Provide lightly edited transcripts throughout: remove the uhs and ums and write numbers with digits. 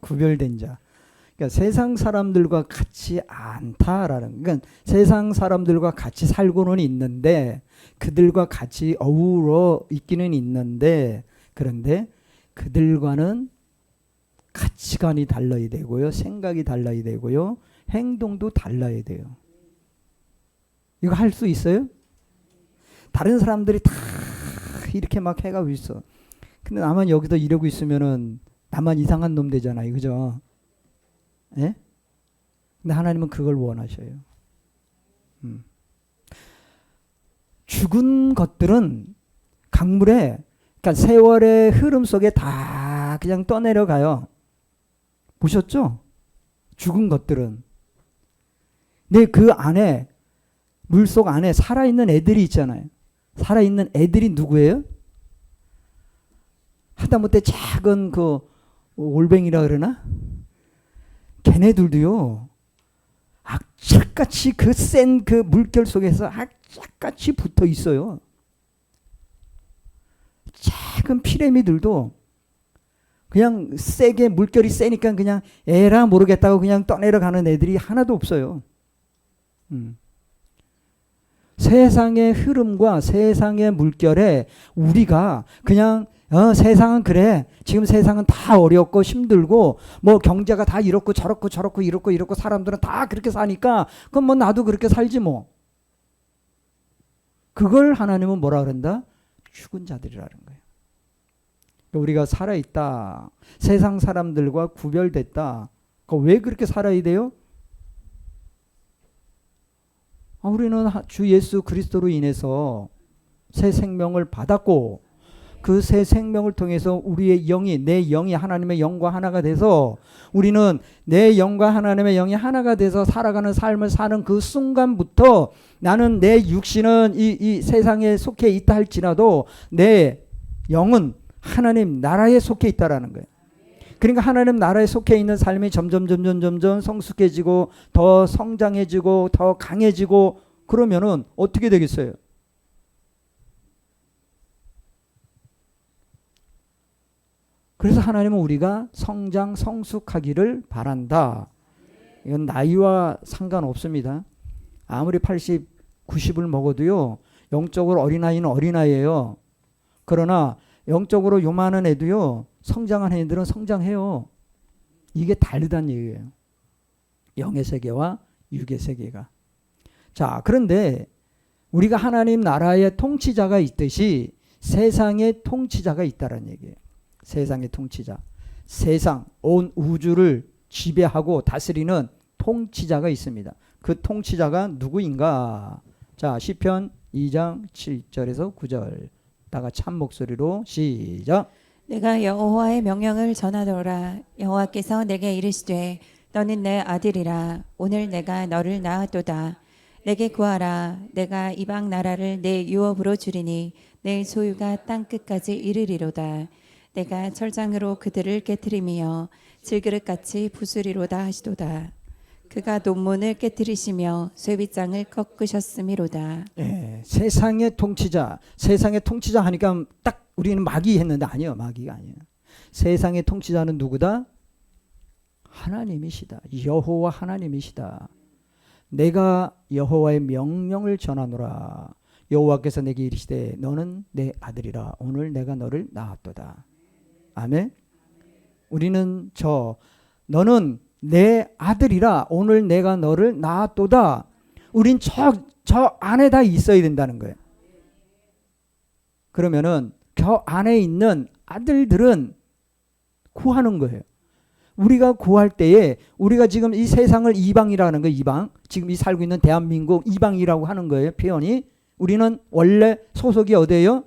구별된 자. 그러니까 세상 사람들과 같이 않다라는, 그러니까 세상 사람들과 같이 살고는 있는데, 그들과 같이 어우러 있기는 있는데, 그런데 그들과는 가치관이 달라야 되고요, 생각이 달라야 되고요, 행동도 달라야 돼요. 이거 할 수 있어요? 다른 사람들이 다 이렇게 막 해가고 있어. 근데 나만 여기서 이러고 있으면은 나만 이상한 놈 되잖아요, 그죠? 예? 근데 하나님은 그걸 원하셔요. 죽은 것들은 강물에, 그러니까 세월의 흐름 속에 다 그냥 떠내려가요. 보셨죠? 죽은 것들은. 근데 그 안에, 물속 안에 살아있는 애들이 있잖아요. 살아있는 애들이 누구예요? 하다못해 작은 그 올뱅이라 그러나? 걔네들도요, 악착같이 그 센 그 물결 속에서 악착같이 붙어 있어요. 작은 피라미들도 그냥 세게, 물결이 세니까 그냥 에라 모르겠다고 그냥 떠내려가는 애들이 하나도 없어요. 세상의 흐름과 세상의 물결에 우리가 그냥 세상은 그래, 지금 세상은 다 어렵고 힘들고 뭐 경제가 다 이렇고 저렇고 저렇고 이렇고 사람들은 다 그렇게 사니까 그럼 뭐 나도 그렇게 살지 뭐. 그걸 하나님은 뭐라 그런다? 죽은 자들이라는 거예요. 우리가 살아있다, 세상 사람들과 구별됐다. 왜 그렇게 살아야 돼요? 우리는 주 예수 그리스도로 인해서 새 생명을 받았고, 그 새 생명을 통해서 우리의 영이, 내 영이 하나님의 영과 하나가 돼서, 우리는 내 영과 하나님의 영이 하나가 돼서 살아가는 삶을 사는 그 순간부터 나는, 내 육신은 이 세상에 속해 있다 할지라도 내 영은 하나님 나라에 속해 있다라는 거예요. 그러니까 하나님 나라에 속해 있는 삶이 점점 성숙해지고 더 성장해지고 더 강해지고, 그러면은 어떻게 되겠어요? 그래서 하나님은 우리가 성장 성숙하기를 바란다. 이건 나이와 상관없습니다. 아무리 80, 90을 먹어도요, 영적으로 어린아이는 어린아이예요. 그러나 영적으로 요만한 애도요, 성장한 애들은 성장해요. 이게 다르다는 얘기예요. 영의 세계와 육의 세계가. 자, 그런데 우리가 하나님 나라의 통치자가 있듯이 세상의 통치자가 있다는 얘기예요. 세상의 통치자. 세상, 온 우주를 지배하고 다스리는 통치자가 있습니다. 그 통치자가 누구인가? 자, 시편 2장 7절에서 9절. 다 같이 한 목소리로 시작. 내가 여호와의 명령을 전하노라. 여호와께서 내게 이르시되 너는 내 아들이라. 오늘 내가 너를 낳았도다. 내게 구하라. 내가 이방 나라를 내 유업으로 주리니 내 소유가 땅 끝까지 이르리로다. 내가 철장으로 그들을 깨트리며 질그릇같이 부수리로다 하시도다. 그가 논문을 깨트리시며 쇠빗장을 꺾으셨음이로다. 예, 세상의 통치자. 세상의 통치자 하니까 딱 우리는 마귀 했는데 아니요, 마귀가 아니에요. 세상의 통치자는 누구다? 하나님이시다. 여호와 하나님이시다. 내가 여호와의 명령을 전하노라. 여호와께서 내게 이르시되 너는 내 아들이라. 오늘 내가 너를 낳았도다. 아멘. 우리는 너는 내 아들이라. 오늘 내가 너를 낳았도다. 우린 저 안에 다 있어야 된다는 거예요. 그러면은 저 안에 있는 아들들은 구하는 거예요. 우리가 구할 때에 우리가 지금 이 세상을 이방이라는 거예요. 이방. 지금 이 살고 있는 대한민국 이방이라고 하는 거예요. 표현이. 우리는 원래 소속이 어디예요?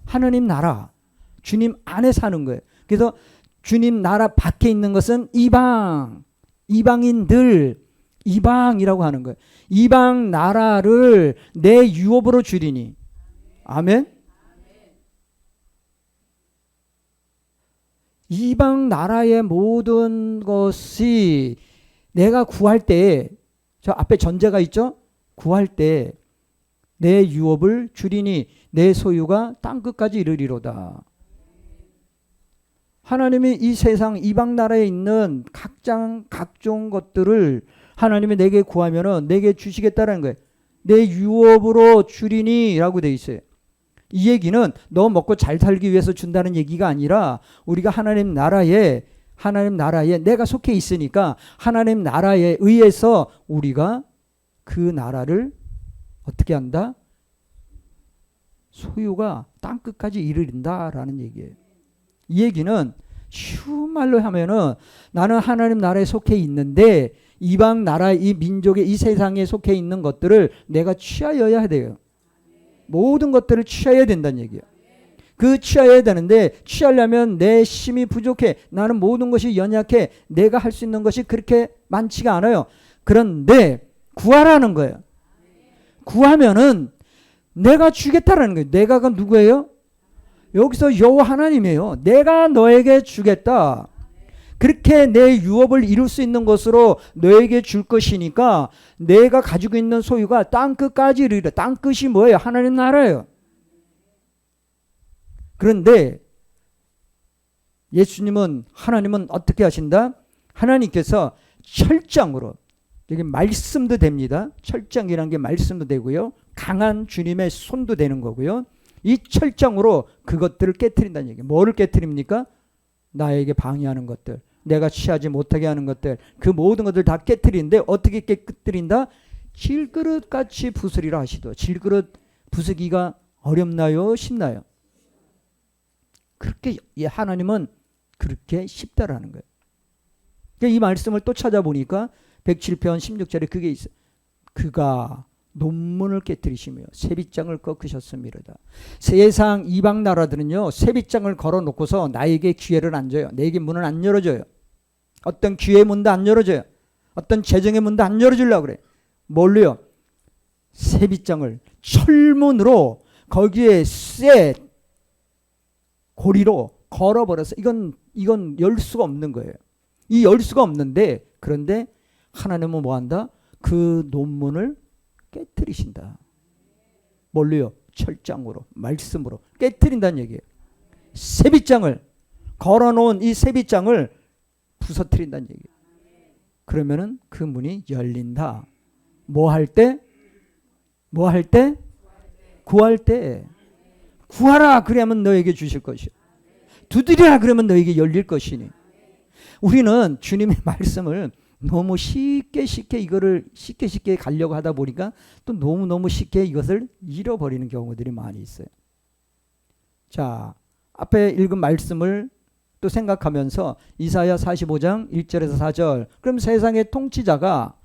하나님 나라. 주님 안에 사는 거예요. 그래서 주님 나라 밖에 있는 것은 이방. 이방인들. 이방이라고 하는 거예요. 이방 나라를 내 유업으로 주리니. 아멘. 이방 나라의 모든 것이 내가 구할 때, 저 앞에 전제가 있죠? 구할 때 내 유업을 주리니 내 소유가 땅끝까지 이르리로다. 하나님이 이 세상 이방 나라에 있는 각종 것들을 하나님이 내게 구하면은 내게 주시겠다라는 거예요. 내 유업으로 주리니라고 돼 있어요. 이 얘기는 너 먹고 잘 살기 위해서 준다는 얘기가 아니라 우리가 하나님 나라에 내가 속해 있으니까 하나님 나라에 의해서 우리가 그 나라를 어떻게 한다? 소유가 땅끝까지 이르린다라는 얘기예요. 이 얘기는 쉬운 말로 하면은 나는 하나님 나라에 속해 있는데 이방 나라, 이 민족의 이 세상에 속해 있는 것들을 내가 취하여야 돼요. 모든 것들을 취하여야 된다는 얘기예요. 그 취하여야 되는데 취하려면 내 힘이 부족해. 나는 모든 것이 연약해. 내가 할 수 있는 것이 그렇게 많지가 않아요. 그런데 구하라는 거예요. 구하면은 내가 주겠다라는 거예요. 내가가 누구예요? 여기서 여호와 하나님이에요. 내가 너에게 주겠다. 그렇게 내 유업을 이룰 수 있는 것으로 너에게 줄 것이니까 내가 가지고 있는 소유가 땅끝까지 이르리라. 땅끝이 뭐예요? 하나님 나라예요. 그런데 하나님은 어떻게 하신다? 하나님께서 철장으로, 여기 말씀도 됩니다. 철장이라는 게 말씀도 되고요. 강한 주님의 손도 되는 거고요. 이 철장으로 그것들을 깨트린다는 얘기예요. 뭐를 깨트립니까? 나에게 방해하는 것들, 내가 취하지 못하게 하는 것들, 그 모든 것들 다 깨트리는데 어떻게 깨트린다? 질그릇같이 부수리라 하시도. 질그릇 부수기가 어렵나요? 쉽나요? 그렇게 하나님은 그렇게 쉽다라는 거예요. 그러니까 이 말씀을 또 찾아보니까 107편 16절에 그게 있어요. 그가 논문을 깨뜨리시며 세빗장을 꺾으셨음이로다. 세상 이방 나라들은요, 세빗장을 걸어놓고서 나에게 기회를 안 줘요. 내게 문을 안 열어줘요. 어떤 기회의 문도 안 열어줘요. 어떤 재정의 문도 안 열어주려고 그래. 뭘로요? 세빗장을 철문으로 거기에 쇠 고리로 걸어버려서 이건 열 수가 없는 거예요. 이 열 수가 없는데, 그런데 하나님은 뭐한다? 그 논문을 깨트리신다. 뭘로요? 철장으로, 말씀으로 깨트린다는 얘기예요. 세빗장을 걸어놓은 이 세빗장을 부서뜨린다는 얘기예요. 그러면은 그 문이 열린다. 뭐 할 때? 뭐 할 때? 구할 때. 구하라 그러면 너에게 주실 것이요. 두드리라 그러면 너에게 열릴 것이니. 우리는 주님의 말씀을 너무 쉽게 이거를 쉽게 가려고 하다 보니까 또 너무 쉽게 이것을 잃어버리는 경우들이 많이 있어요. 자, 앞에 읽은 말씀을 또 생각하면서 이사야 45장 1절에서 4절. 그럼 세상의 통치자가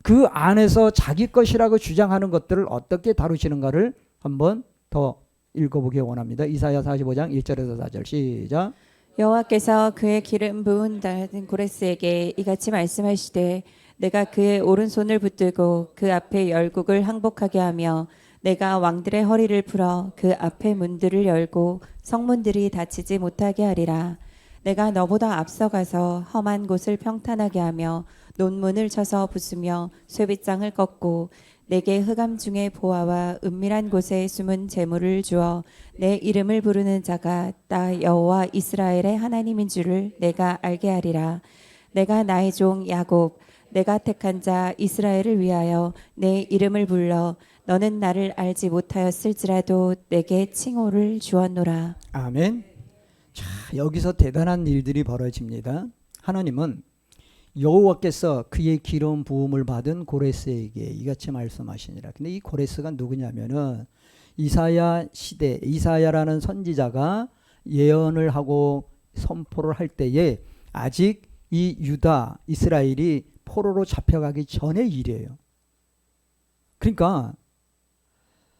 그 안에서 자기 것이라고 주장하는 것들을 어떻게 다루시는가를 한번 더 읽어보기 원합니다. 이사야 45장 1절에서 4절 시작. 여호와께서 그의 기름 부은 고레스에게 이같이 말씀하시되 내가 그의 오른손을 붙들고 그 앞에 열국을 항복하게 하며 내가 왕들의 허리를 풀어 그 앞에 문들을 열고 성문들이 닫히지 못하게 하리라. 내가 너보다 앞서가서 험한 곳을 평탄하게 하며 논문을 쳐서 부수며 쇠빗장을 꺾고 내게 흑암 중에 보화와 은밀한 곳에 숨은 재물을 주어 내 이름을 부르는 자가 나 여호와 이스라엘의 하나님인 줄을 내가 알게 하리라. 내가 나의 종 야곱 내가 택한 자 이스라엘을 위하여 내 이름을 불러 너는 나를 알지 못하였을지라도 내게 칭호를 주었노라. 아멘. 자, 여기서 대단한 일들이 벌어집니다. 하나님은 여호와께서 그의 기름 부음을 받은 고레스에게 이같이 말씀하시니라. 근데 이 고레스가 누구냐면은 이사야 시대, 이사야라는 선지자가 예언을 하고 선포를 할 때에 아직 이 유다, 이스라엘이 포로로 잡혀가기 전의 일이에요. 그러니까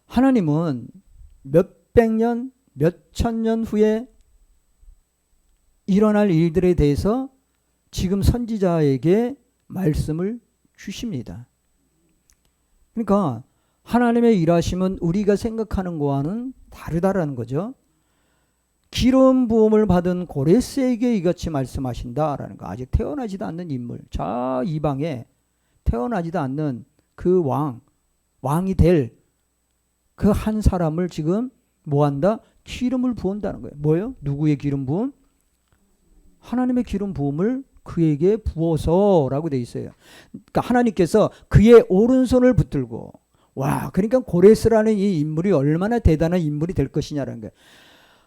하나님은 몇백 년, 몇천 년 후에 일어날 일들에 대해서 지금 선지자에게 말씀을 주십니다. 그러니까 하나님의 일하심은 우리가 생각하는 거와는 다르다라는 거죠. 기름 부음을 받은 고레스에게 이같이 말씀하신다라는 거. 아직 태어나지도 않는 인물, 저 이방에 태어나지도 않는 그 왕이 될 그 한 사람을 지금 뭐한다? 기름을 부은다는 거예요. 뭐예요? 누구의 기름 부음? 하나님의 기름 부음을 그에게 부어서라고 돼 있어요. 그러니까 하나님께서 그의 오른손을 붙들고, 와, 그러니까 고레스라는 이 인물이 얼마나 대단한 인물이 될 것이냐라는 거예요.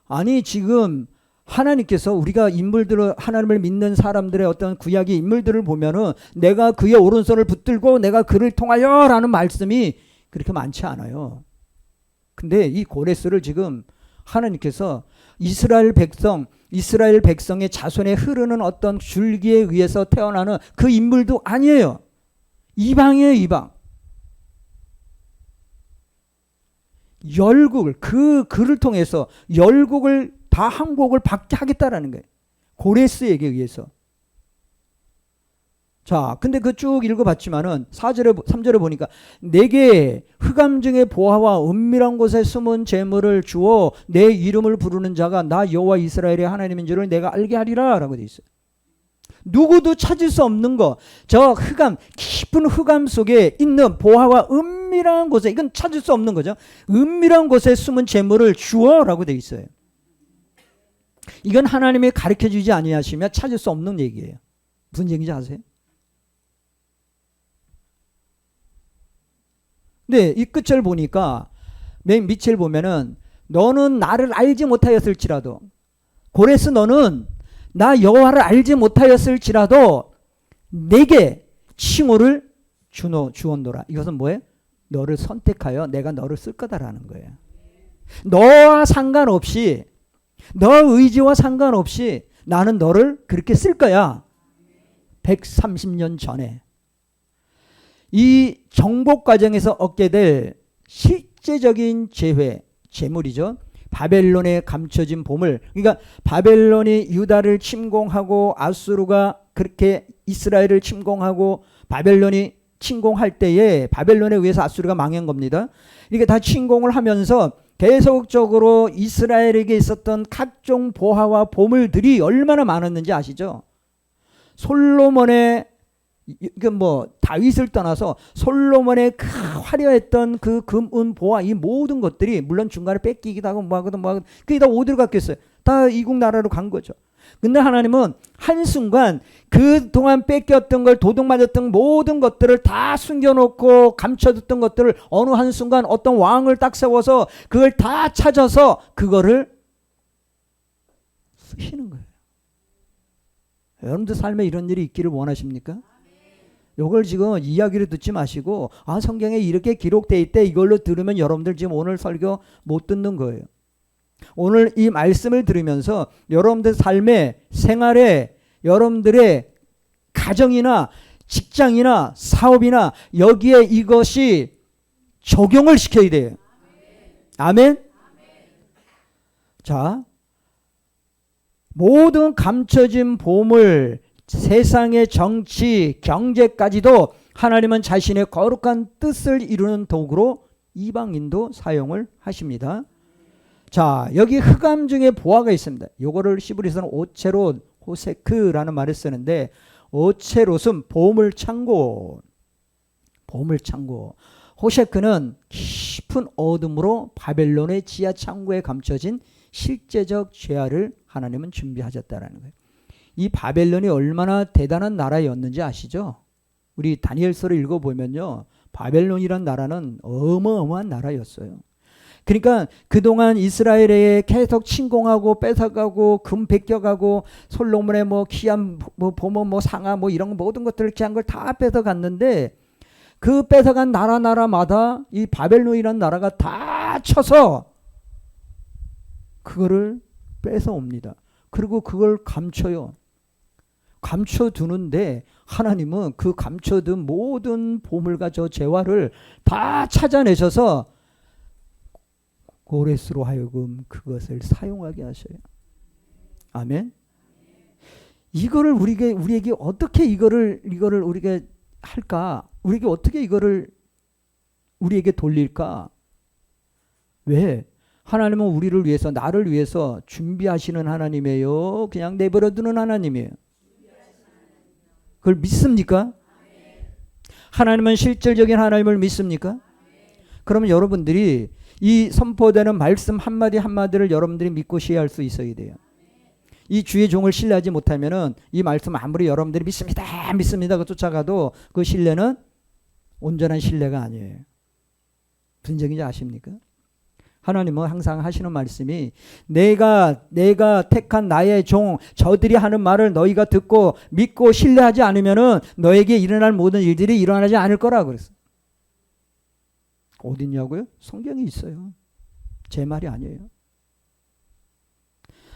아니 지금 하나님께서 우리가 인물들을, 하나님을 믿는 사람들의 어떤 구약의 인물들을 보면은 내가 그의 오른손을 붙들고 내가 그를 통하여 라는 말씀이 그렇게 많지 않아요. 근데 이 고레스를 지금 하나님께서 이스라엘 백성의 자손에 흐르는 어떤 줄기에 의해서 태어나는 그 인물도 아니에요. 이방이에요, 이방. 열국을, 그를 통해서 열국을 다 항복을 받게 하겠다라는 거예요. 고레스에게 의해서. 자, 근데 그 쭉 읽어봤지만은 3절에 보니까 내게 흑암중의 보화와 은밀한 곳에 숨은 재물을 주어 내 이름을 부르는 자가 나 여호와 이스라엘의 하나님인 줄을 내가 알게 하리라 라고 돼 있어요. 누구도 찾을 수 없는 거, 저 흑암, 깊은 흑암 속에 있는 보화와 은밀한 곳에, 이건 찾을 수 없는 거죠. 은밀한 곳에 숨은 재물을 주어 라고 돼 있어요. 이건 하나님이 가르쳐 주지 아니하시면 찾을 수 없는 얘기예요. 무슨 얘기인지 아세요? 네, 이 끝을 보니까 맨 밑을 보면은 너는 나를 알지 못하였을지라도, 고레스 너는 나 여호와를 알지 못하였을지라도 내게 칭호를 주었노라. 이것은 뭐예요? 너를 선택하여 내가 너를 쓸 거다라는 거예요. 너와 상관없이, 너 의지와 상관없이 나는 너를 그렇게 쓸 거야. 130년 전에 이 정복 과정에서 얻게 될 실제적인 재물이죠. 바벨론에 감춰진 보물. 그러니까 바벨론이 유다를 침공하고 아수르가 그렇게 이스라엘을 침공하고 바벨론이 침공할 때에 바벨론에 의해서 아수르가 망한 겁니다. 이게 다 침공을 하면서 계속적으로 이스라엘에게 있었던 각종 보화와 보물들이 얼마나 많았는지 아시죠? 솔로몬의 다윗을 떠나서 솔로몬의 그 화려했던 그 금, 은, 보화, 이 모든 것들이 물론 중간에 뺏기기도 하고 뭐하거든 그게 다 어디로 갔겠어요? 다 이국 나라로 간 거죠. 근데 하나님은 한순간 그동안 뺏겼던 걸, 도둑맞았던 모든 것들을 다 숨겨놓고 감춰뒀던 것들을 어느 한순간 어떤 왕을 딱 세워서 그걸 다 찾아서 그거를 쓰시는 거예요. 여러분들 삶에 이런 일이 있기를 원하십니까? 이걸 지금 이야기를 듣지 마시고 성경에 이렇게 기록되어 있대, 이걸로 들으면 여러분들 지금 오늘 설교 못 듣는 거예요. 오늘 이 말씀을 들으면서 여러분들 삶의 생활에, 여러분들의 가정이나 직장이나 사업이나 여기에 이것이 적용을 시켜야 돼요. 아멘? 자, 모든 감춰진 보물, 세상의 정치, 경제까지도 하나님은 자신의 거룩한 뜻을 이루는 도구로 이방인도 사용을 하십니다. 자, 여기 흑암 중에 보화가 있습니다. 요거를 히브리서는 오체롯, 호세크라는 말을 쓰는데, 오체롯은 보물창고, 호세크는 깊은 어둠으로 바벨론의 지하 창고에 감춰진 실제적 죄악을 하나님은 준비하셨다라는 거예요. 이 바벨론이 얼마나 대단한 나라였는지 아시죠? 우리 다니엘서를 읽어보면요, 바벨론이란 나라는 어마어마한 나라였어요. 그러니까 그동안 이스라엘에 계속 침공하고 뺏어가고 금 뺏겨가고 솔로몬의 귀한 보물 상아 이런 모든 것들을 귀한 걸 다 뺏어갔는데, 그 뺏어간 나라마다 이 바벨론이란 나라가 다 쳐서 그거를 뺏어옵니다. 그리고 그걸 감춰두는데 하나님은 그 감춰둔 모든 보물과 저 재화를 다 찾아내셔서 고레스로 하여금 그것을 사용하게 하셔요. 아멘. 이거를 우리에게 어떻게 이거를 우리가 할까? 우리에게 어떻게 이거를 우리에게 돌릴까? 왜? 하나님은 우리를 위해서, 나를 위해서 준비하시는 하나님이에요? 그냥 내버려두는 하나님이에요? 그걸 믿습니까? 하나님은 실질적인 하나님을 믿습니까? 그러면 여러분들이 이 선포되는 말씀 한마디 한마디를 여러분들이 믿고 시해할 수 있어야 돼요. 이 주의 종을 신뢰하지 못하면은 이 말씀 아무리 여러분들이 믿습니다 쫓아가도 그 신뢰는 온전한 신뢰가 아니에요. 무슨 얘기인지 아십니까? 하나님은 항상 하시는 말씀이 내가 택한 나의 종 저들이 하는 말을 너희가 듣고 믿고 신뢰하지 않으면은 너에게 일어날 모든 일들이 일어나지 않을 거라고 그랬어요. 어디 있냐고요? 성경에 있어요. 제 말이 아니에요.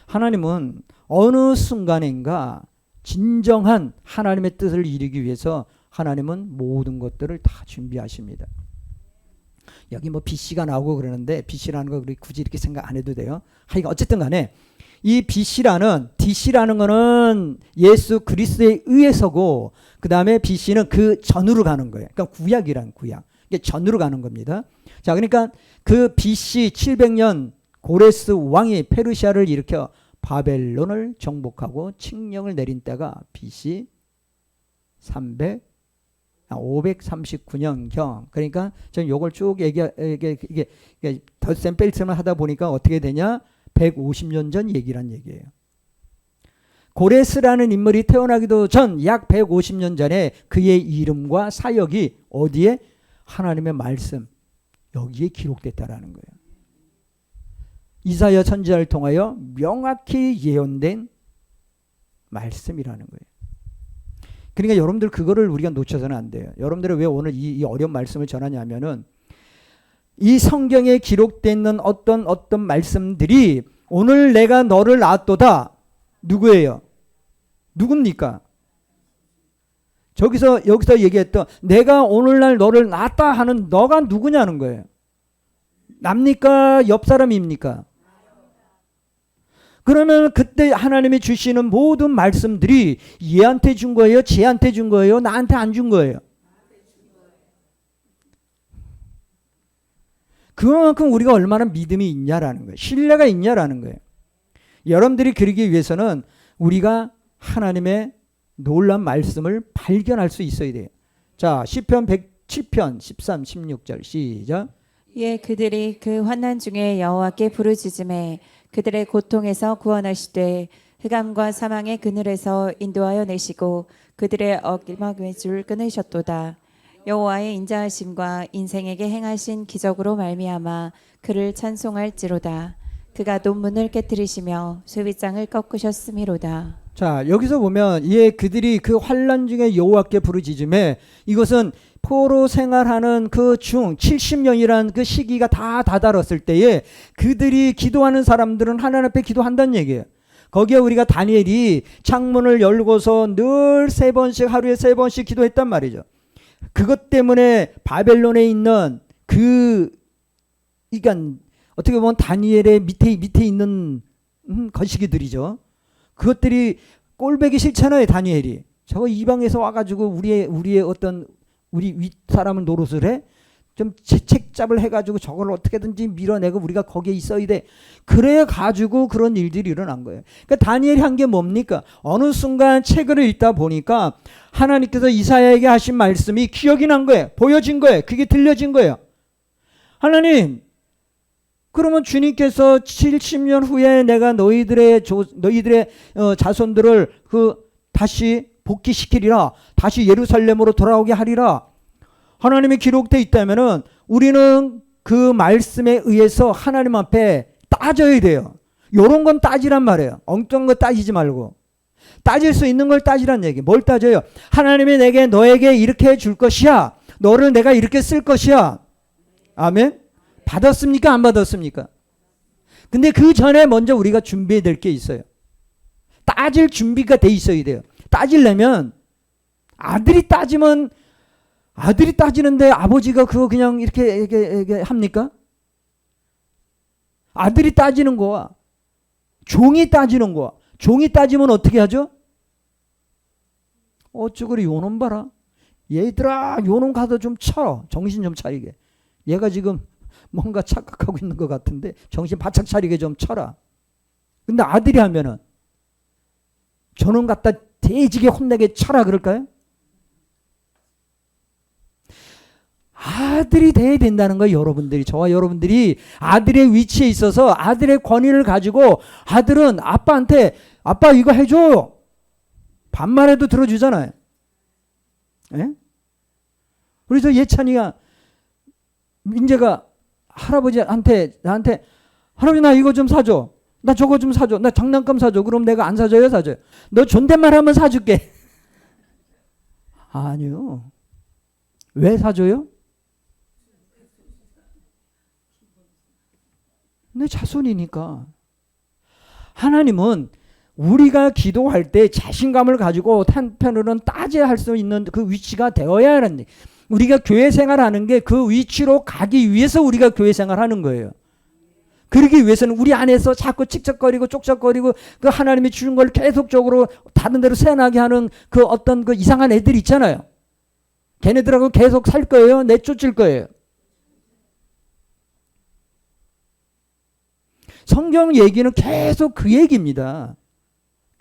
하나님은 어느 순간인가 진정한 하나님의 뜻을 이루기 위해서 하나님은 모든 것들을 다 준비하십니다. 여기 뭐 BC가 나오고 그러는데 BC라는 거 굳이 이렇게 생각 안 해도 돼요. 하여간 어쨌든 간에 이 BC라는 DC라는 거는 예수 그리스도에 의해서고 그 다음에 BC는 그 전으로 가는 거예요. 그러니까 구약이란 구약. 이게 전으로 가는 겁니다. 자, 그러니까 그 BC 700년 고레스 왕이 페르시아를 일으켜 바벨론을 정복하고 칙령을 내린 때가 BC 539년경. 그러니까 저는 요걸 쭉 이게 덧셈 뺄셈을 하다 보니까 어떻게 되냐? 150년 전 얘기란 얘기예요. 고레스라는 인물이 태어나기도 전 약 150년 전에 그의 이름과 사역이 어디에? 하나님의 말씀 여기에 기록됐다라는 거예요. 이사야 선지자를 통하여 명확히 예언된 말씀이라는 거예요. 그러니까 여러분들 그거를 우리가 놓쳐서는 안 돼요. 여러분들이 왜 오늘 이 어려운 말씀을 전하냐면은 이 성경에 기록되어 있는 어떤 말씀들이 오늘 내가 너를 낳았도다. 누구예요? 누굽니까? 여기서 얘기했던 내가 오늘날 너를 낳았다 하는 너가 누구냐는 거예요. 납니까? 옆 사람입니까? 그러면 그때 하나님이 주시는 모든 말씀들이 얘한테 준 거예요? 쟤한테 준 거예요? 나한테 안 준 거예요? 그만큼 우리가 얼마나 믿음이 있냐라는 거예요. 신뢰가 있냐라는 거예요. 여러분들이 그러기 위해서는 우리가 하나님의 놀라운 말씀을 발견할 수 있어야 돼요. 자, 시편 107편 13, 16절 시작. 예, 그들이 그 환난 중에 여호와께 부르짖음에 그들의 고통에서 구원하시되 흑암과 사망의 그늘에서 인도하여 내시고 그들의 어기막줄 끊으셨도다. 여호와의 인자하심과 인생에게 행하신 기적으로 말미암아 그를 찬송할지로다. 그가 논문을 깨뜨리시며 쇠빗장을 꺾으셨음이로다. 자, 여기서 보면 그들이 그 환난 중에 여호와께 부르짖음에 이것은 포로 생활하는 그 중 70년이란 그 시기가 다 다다랐을 때에 그들이 기도하는 사람들은 하나님 앞에 기도한다는 얘기예요. 거기에 우리가 다니엘이 창문을 열고서 늘 3번씩 하루에 3번씩 기도했단 말이죠. 그것 때문에 바벨론에 있는 그러니까 어떻게 보면 다니엘의 밑에 있는 거시기들이죠. 그것들이 꼴배기 싫잖아요. 다니엘이 저거 이방에서 와가지고 우리의 어떤 우리 윗사람을 노릇을 해? 좀 책잡을 해가지고 저걸 어떻게든지 밀어내고 우리가 거기에 있어야 돼. 그래가지고 그런 일들이 일어난 거예요. 그러니까 다니엘이 한 게 뭡니까? 어느 순간 책을 읽다 보니까 하나님께서 이사야에게 하신 말씀이 기억이 난 거예요. 보여진 거예요. 그게 들려진 거예요. 하나님, 그러면 주님께서 70년 후에 내가 너희들의 자손들을 다시 복귀시키리라. 다시 예루살렘으로 돌아오게 하리라. 하나님이 기록되어 있다면은 우리는 그 말씀에 의해서 하나님 앞에 따져야 돼요. 요런 건 따지란 말이에요. 엉뚱한 거 따지지 말고. 따질 수 있는 걸 따지란 얘기. 뭘 따져요? 하나님이 너에게 이렇게 해줄 것이야. 너를 내가 이렇게 쓸 것이야. 아멘? 받았습니까? 안 받았습니까? 근데 그 전에 먼저 우리가 준비해야 될 게 있어요. 따질 준비가 돼 있어야 돼요. 따지려면 아들이 따지는데 아버지가 그거 그냥 이렇게 합니까? 아들이 따지는 거와 종이 따지는 거와 종이 따지면 어떻게 하죠? 어쩌고리 요놈 봐라. 얘들아 요놈 가서 좀 쳐. 정신 좀 차리게. 얘가 지금 뭔가 착각하고 있는 것 같은데 정신 바짝 차리게 좀 쳐라. 근데 아들이 하면은 저놈 갖다 대지게 혼내게 쳐라 그럴까요? 아들이 돼야 된다는 거예요. 여러분들이, 저와 여러분들이 아들의 위치에 있어서 아들의 권위를 가지고 아들은 아빠한테 아빠 이거 해줘. 반말해도 들어주잖아요. 예? 우리 저 예찬이가 민재가 할아버지한테 나한테 할아버지 나 이거 좀 사줘. 나 저거 좀 사줘. 나 장난감 사줘. 그럼 내가 안 사줘요? 사줘요? 너 존댓말 하면 사줄게. 아니요. 왜 사줘요? 내 자손이니까. 하나님은 우리가 기도할 때 자신감을 가지고 한편으로는 따져할 수 있는 그 위치가 되어야 하는, 우리가 교회 생활하는 게 그 위치로 가기 위해서 우리가 교회 생활하는 거예요. 그러기 위해서는 우리 안에서 자꾸 칙척거리고 쪽척거리고 그 하나님이 주는 걸 계속적으로 다른 데로 새나게 하는 그 어떤 그 이상한 애들 있잖아요. 걔네들하고 계속 살 거예요? 내쫓을 거예요? 성경 얘기는 계속 그 얘기입니다.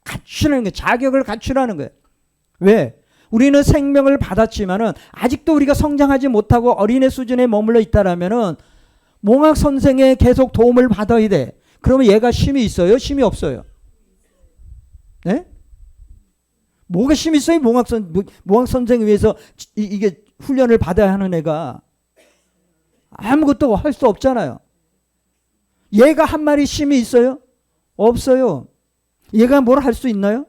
갖추라는 거예요. 자격을 갖추라는 거예요. 왜? 우리는 생명을 받았지만은 아직도 우리가 성장하지 못하고 어린애 수준에 머물러 있다라면은 몽학 선생의 계속 도움을 받아야 돼. 그러면 얘가 힘이 있어요? 힘이 없어요? 네? 뭐가 힘이 있어요? 몽학 선생에 의해서 이게 훈련을 받아야 하는 애가 아무것도 할 수 없잖아요. 얘가 한 마리 힘이 있어요? 없어요. 얘가 뭘 할 수 있나요?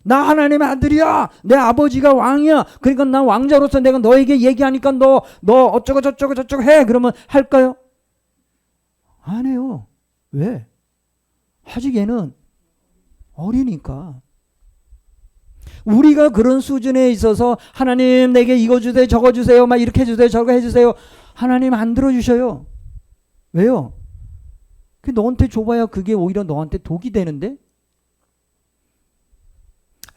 나 하나님의 아들이야. 내 아버지가 왕이야. 그러니까 난 왕자로서 내가 너에게 얘기하니까 너 어쩌고 저쩌고 해. 그러면 할까요? 안 해요. 왜? 아직 얘는 어리니까. 우리가 그런 수준에 있어서 하나님 내게 이거 주세요 저거 주세요 막 이렇게 해주세요 저거 해주세요. 하나님 안 들어주셔요. 왜요? 그 너한테 줘봐야 그게 오히려 너한테 독이 되는데?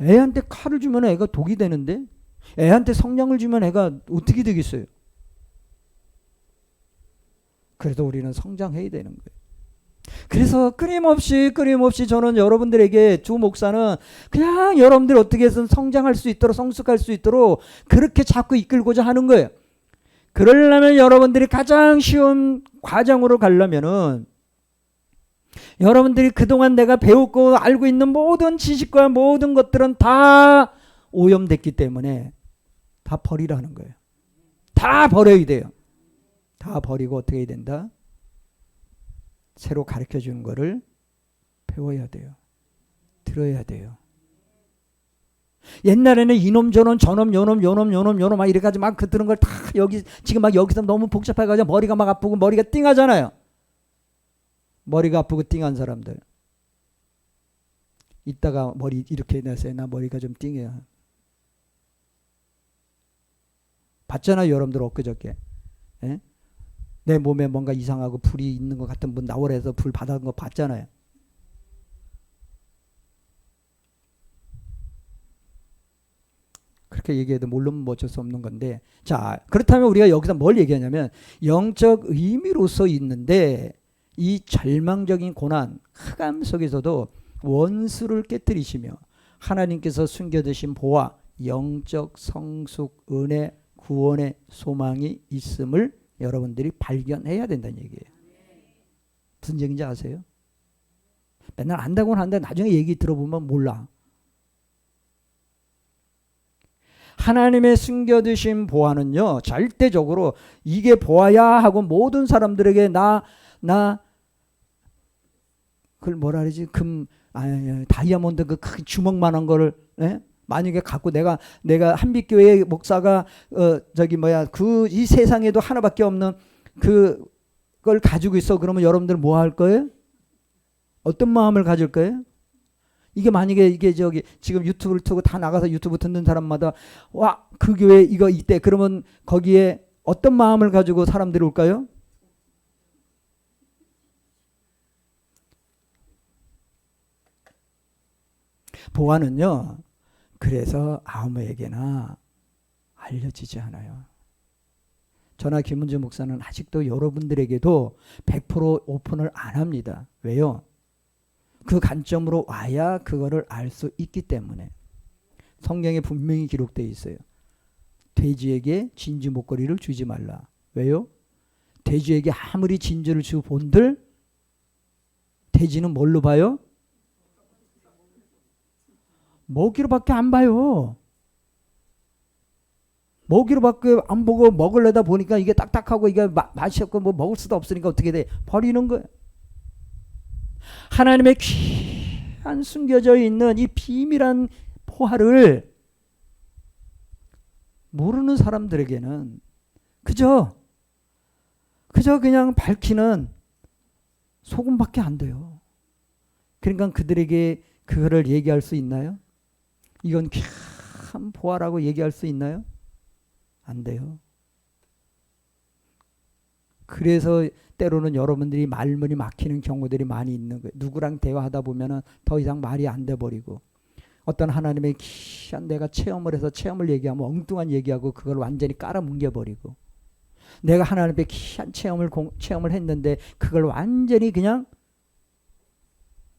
애한테 칼을 주면 애가 독이 되는데? 애한테 성령을 주면 애가 어떻게 되겠어요? 그래도 우리는 성장해야 되는 거예요. 그래서 끊임없이 저는 여러분들에게 주 목사는 그냥 여러분들이 어떻게 해서 성장할 수 있도록 성숙할 수 있도록 그렇게 자꾸 이끌고자 하는 거예요. 그러려면 여러분들이 가장 쉬운 과정으로 가려면은 여러분들이 그동안 내가 배웠고 알고 있는 모든 지식과 모든 것들은 다 오염됐기 때문에 다 버리라는 거예요. 다 버려야 돼요. 다 버리고 어떻게 해야 된다? 새로 가르쳐 주는 거를 배워야 돼요. 들어야 돼요. 옛날에는 이놈 저놈 저놈 요놈 막 이래가지고 막 그 들은 걸 다 여기 지금 막 여기서 너무 복잡해가지고 머리가 막 아프고 머리가 띵하잖아요. 머리가 아프고 띵한 사람들 이따가 머리 이렇게 내세요. 나 머리가 좀 띵해요. 봤잖아요 여러분들 엊그저께. 예? 내 몸에 뭔가 이상하고 불이 있는 것 같은 분 나오라 해서 불 받은 거 봤잖아요. 그렇게 얘기해도 물론 어쩔 수 없는 건데, 자 그렇다면 우리가 여기서 뭘 얘기하냐면 영적 의미로서 있는데 이 절망적인 고난 흑암 속에서도 원수를 깨뜨리시며 하나님께서 숨겨두신 보화 영적 성숙 은혜 구원의 소망이 있음을 여러분들이 발견해야 된다는 얘기예요. 무슨 얘기인지 아세요? 맨날 안다고는 하는데 나중에 얘기 들어보면 몰라. 하나님의 숨겨두신 보화는요 절대적으로 이게 보화야 하고 모든 사람들에게 그걸 뭐라 그러지? 다이아몬드 그 큰 주먹만한 거를 만약에 갖고 내가 한빛교회 목사가 이 세상에도 하나밖에 없는 그걸 가지고 있어. 그러면 여러분들 뭐 할 거예요? 어떤 마음을 가질 거예요? 이게 만약에 이게 지금 유튜브를 틀고 다 나가서 유튜브 듣는 사람마다 와, 그 교회 이거 이때 그러면 거기에 어떤 마음을 가지고 사람들이 올까요? 보아는요. 그래서 아무에게나 알려지지 않아요. 저나 김은주 목사는 아직도 여러분들에게도 100% 오픈을 안 합니다. 왜요? 그 관점으로 와야 그거를 알 수 있기 때문에. 성경에 분명히 기록되어 있어요. 돼지에게 진주 목걸이를 주지 말라. 왜요? 돼지에게 아무리 진주를 주고 본들 돼지는 뭘로 봐요? 먹이로밖에 안 봐요. 먹이로밖에 안 보고 먹으려다 보니까 이게 딱딱하고 이게 맛이 없고 뭐 먹을 수도 없으니까 어떻게 돼? 버리는 거예요. 하나님의 귀한 숨겨져 있는 이 비밀한 포화를 모르는 사람들에게는 그저 그냥 밝히는 소금밖에 안 돼요. 그러니까 그들에게 그거를 얘기할 수 있나요? 이건 귀한 보화라고 얘기할 수 있나요? 안 돼요. 그래서 때로는 여러분들이 말문이 막히는 경우들이 많이 있는 거예요. 누구랑 대화하다 보면은 더 이상 말이 안 돼 버리고 어떤 하나님의 귀한 내가 체험을 해서 체험을 얘기하면 엉뚱한 얘기하고 그걸 완전히 깔아뭉개 버리고 내가 하나님의 귀한 체험을 했는데 그걸 완전히 그냥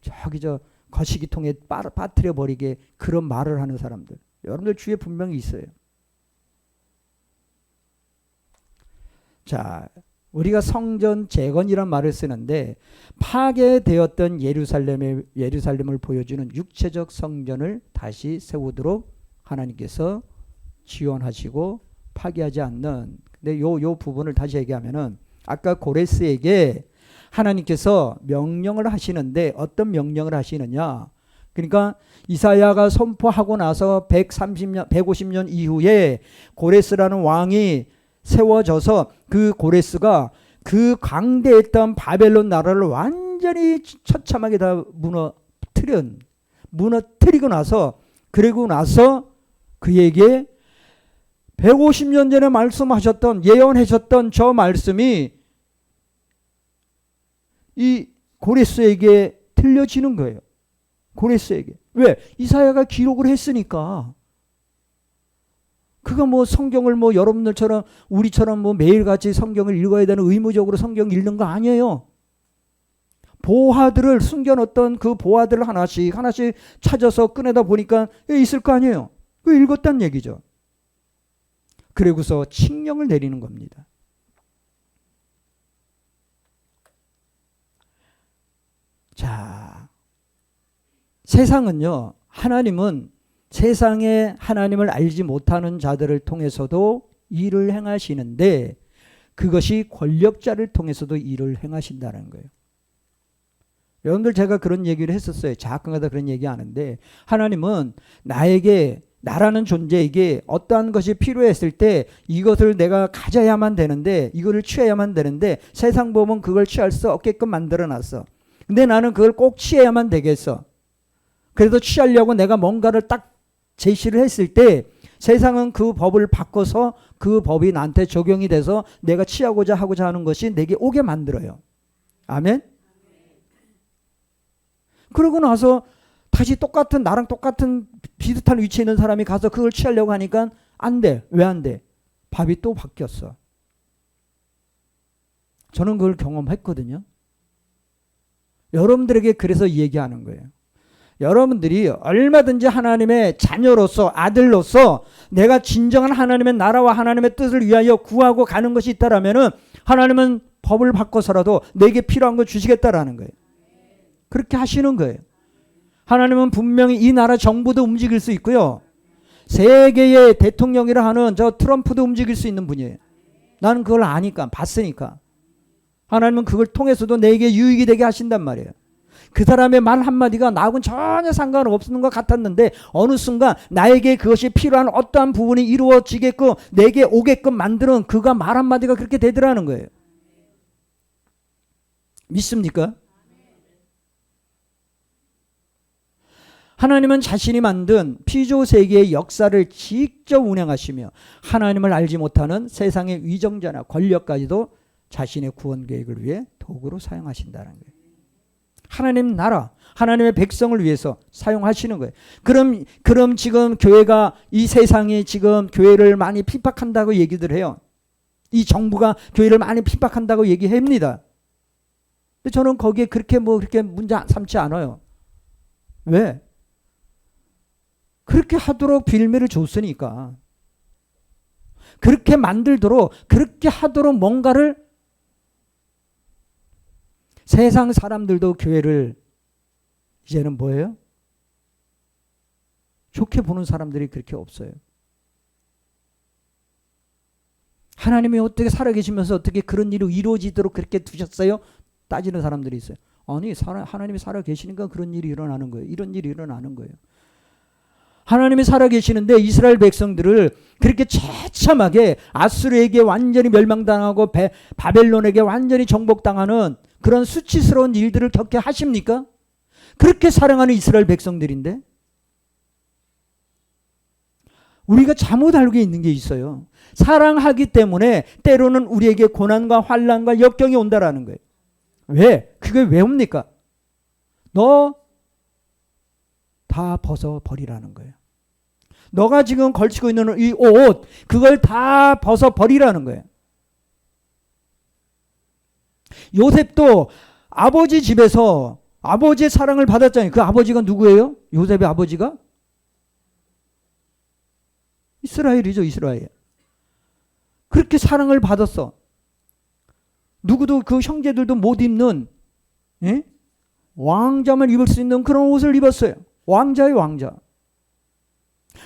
저기 저 거시기통에 빠뜨려 버리게 그런 말을 하는 사람들 여러분들 주위에 분명히 있어요. 자, 우리가 성전 재건이란 말을 쓰는데 파괴되었던 예루살렘을 보여주는 육체적 성전을 다시 세우도록 하나님께서 지원하시고 파괴하지 않는. 근데 요 부분을 다시 얘기하면은 아까 고레스에게 하나님께서 명령을 하시는데 어떤 명령을 하시느냐? 그러니까 이사야가 선포하고 나서 150년 이후에 고레스라는 왕이 세워져서 그 고레스가 그 광대했던 바벨론 나라를 완전히 처참하게 다 무너뜨리고 나서 그리고 나서 그에게 150년 전에 말씀하셨던 예언하셨던 저 말씀이 이 고레스에게 들려지는 거예요. 고레스에게. 왜? 이사야가 기록을 했으니까. 그가 뭐 성경을 뭐 여러분들처럼 우리처럼 뭐 매일같이 성경을 읽어야 되는 의무적으로 성경 읽는 거 아니에요. 보화들을 숨겨놓던 그 보화들을 하나씩 찾아서 꺼내다 보니까 있을 거 아니에요. 그 읽었단 얘기죠. 그리고서 칙령을 내리는 겁니다. 자, 세상은요, 하나님은 세상에 하나님을 알지 못하는 자들을 통해서도 일을 행하시는데 그것이 권력자를 통해서도 일을 행하신다는 거예요. 여러분들 제가 그런 얘기를 했었어요. 가끔가다 그런 얘기 하는데 하나님은 나라는 존재에게 어떠한 것이 필요했을 때 이것을 내가 가져야만 되는데 이거를 취해야만 되는데 세상 보면 그걸 취할 수 없게끔 만들어놨어. 근데 나는 그걸 꼭 취해야만 되겠어. 그래도 취하려고 내가 뭔가를 딱 제시를 했을 때 세상은 그 법을 바꿔서 그 법이 나한테 적용이 돼서 내가 취하고자 하는 것이 내게 오게 만들어요. 아멘? 그러고 나서 다시 나랑 똑같은 비슷한 위치에 있는 사람이 가서 그걸 취하려고 하니까 안 돼. 왜 안 돼? 법이 또 바뀌었어. 저는 그걸 경험했거든요. 여러분들에게 그래서 얘기하는 거예요. 여러분들이 얼마든지 하나님의 자녀로서 아들로서 내가 진정한 하나님의 나라와 하나님의 뜻을 위하여 구하고 가는 것이 있다라면은 하나님은 법을 바꿔서라도 내게 필요한 걸 주시겠다라는 거예요. 그렇게 하시는 거예요. 하나님은 분명히 이 나라 정부도 움직일 수 있고요. 세계의 대통령이라 하는 저 트럼프도 움직일 수 있는 분이에요. 나는 그걸 아니까 봤으니까. 하나님은 그걸 통해서도 내게 유익이 되게 하신단 말이에요. 그 사람의 말 한마디가 나하고는 전혀 상관없는 것 같았는데 어느 순간 나에게 그것이 필요한 어떠한 부분이 이루어지게끔 내게 오게끔 만드는 그가 말 한마디가 그렇게 되더라는 거예요. 믿습니까? 하나님은 자신이 만든 피조세계의 역사를 직접 운행하시며 하나님을 알지 못하는 세상의 위정자나 권력까지도 자신의 구원 계획을 위해 도구로 사용하신다는 거예요. 하나님 나라, 하나님의 백성을 위해서 사용하시는 거예요. 그럼 지금 교회가 이 세상이 지금 교회를 많이 핍박한다고 얘기들 해요. 이 정부가 교회를 많이 핍박한다고 얘기합니다. 근데 저는 거기에 그렇게 문제 삼지 않아요. 왜? 그렇게 하도록 빌미를 줬으니까. 그렇게 만들도록 그렇게 하도록 뭔가를 세상 사람들도 교회를 이제는 뭐예요? 좋게 보는 사람들이 그렇게 없어요. 하나님이 어떻게 살아계시면서 어떻게 그런 일이 이루어지도록 그렇게 두셨어요? 따지는 사람들이 있어요. 아니 하나님이 살아계시니까 그런 일이 일어나는 거예요. 이런 일이 일어나는 거예요. 하나님이 살아계시는데 이스라엘 백성들을 그렇게 처참하게 아수르에게 완전히 멸망당하고 바벨론에게 완전히 정복당하는 그런 수치스러운 일들을 겪게 하십니까? 그렇게 사랑하는 이스라엘 백성들인데 우리가 잘못 알고 있는 게 있어요. 사랑하기 때문에 때로는 우리에게 고난과 환난과 역경이 온다라는 거예요. 왜? 그게 왜 옵니까? 너 다 벗어버리라는 거예요. 너가 지금 걸치고 있는 이 옷, 그걸 다 벗어버리라는 거예요. 요셉도 아버지 집에서 아버지의 사랑을 받았잖아요. 그 아버지가 누구예요? 요셉의 아버지가? 이스라엘이죠, 이스라엘. 그렇게 사랑을 받았어. 누구도 그 형제들도 못 입는 왕자만 입을 수 있는 그런 옷을 입었어요. 왕자의 왕자.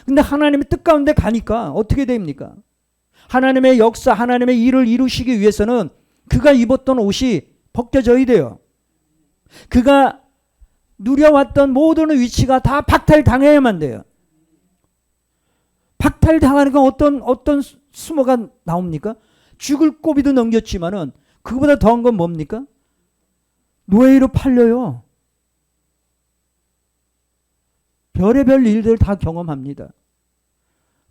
근데 하나님의 뜻 가운데 가니까 어떻게 됩니까? 하나님의 역사, 하나님의 일을 이루시기 위해서는 그가 입었던 옷이 벗겨져야 돼요. 그가 누려왔던 모든 위치가 다 박탈당해야만 돼요. 박탈당하니까 어떤 수모가 나옵니까? 죽을 고비도 넘겼지만은 그거보다 더한 건 뭡니까? 노예로 팔려요. 별의별 일들 다 경험합니다.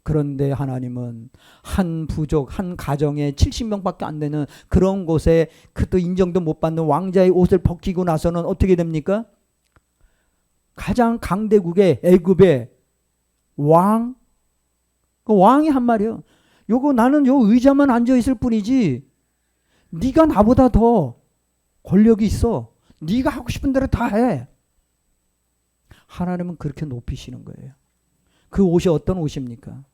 그런데 하나님은 한 부족, 한 가정에 70명밖에 안 되는 그런 곳에 그도 인정도 못 받는 왕자의 옷을 벗기고 나서는 어떻게 됩니까? 가장 강대국의 애굽의 왕, 그 왕이 한 말이요. 요거 나는 요 의자만 앉아 있을 뿐이지 네가 나보다 더 권력이 있어. 네가 하고 싶은 대로 다 해. 하나님은 그렇게 높이시는 거예요. 그 옷이 어떤 옷입니까?